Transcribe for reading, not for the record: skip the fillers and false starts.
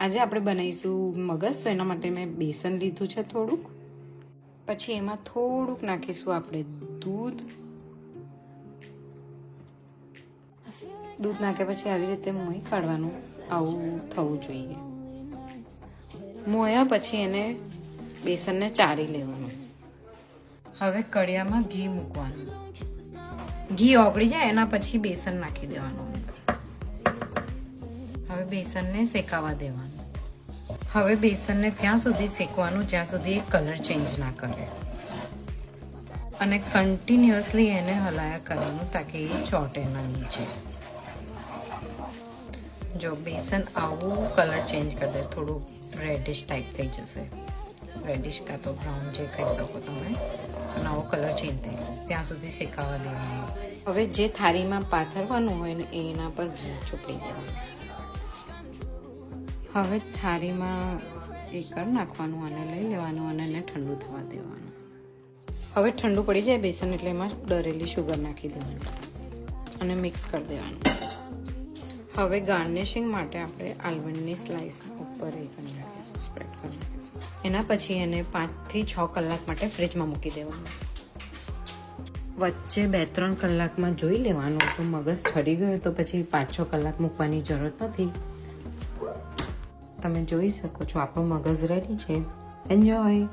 આજે આપણે બનાવીશું મગસ, તો એના માટે મેં બેસન લીધું છે થોડુંક. પછી એમાં થોડુંક નાખીશું આપણે દૂધ. દૂધ નાખ્યા પછી આવી રીતે મોઈ કાઢવાનું. આવું થવું જોઈએ. મોયા પછી એને બેસનને ચારી લેવાનું. હવે કડિયામાં ઘી મૂકવાનું. ઘી ઓગળી જાય એના પછી બેસન નાખી દેવાનું અંદર. હવે બેસનને શેકાવા દેવાનું. હવે બેસનને ત્યાં સુધી શેકવાનું જ્યાં સુધી એ કલર ચેન્જ ના કરે, અને કન્ટિન્યુઅસલી એને હલાયા કરવાનું તાકી એ ચોટે ના નીચે. જો બેસન આવું કલર ચેન્જ કરી દે, થોડું રેડિશ ટાઈપ થઈ જશે, રેડિશ કાં તો બ્રાઉન જે ખાઈ શકો તમે, અને આવો કલર ચેન્જ થઈ જાય ત્યાં સુધી શેકાવા દેવાનું. હવે જે થાળીમાં પાથરવાનું હોય ને એના પર ઘી ચોપડી દેવાનું. હવે થાળીમાં એ કરી નાખવાનું અને લઈ લેવાનું અને એને ઠંડુ થવા દેવાનું. હવે ઠંડુ પડી જાય બેસન એટલે એમાં દળેલી શુગર નાખી દેવાની અને મિક્સ કરી દેવાનું. હવે ગાર્નિશિંગ માટે આપણે આલ્મંડની સ્લાઇસ ઉપર એ કરી નાખીશું, સ્પ્રેડ કરી નાખીશું. એના પછી એને 5 થી 6 કલાક માટે ફ્રીજમાં મૂકી દેવાનું. વચ્ચે 2-3 કલાકમાં જોઈ લેવાનું. જો મગજ ઠરી ગયો તો પછી 5-6 કલાક મૂકવાની જરૂરત નથી. તમે જોઈ શકો છો આપણું મગજ રેડી છે. એન્જોય.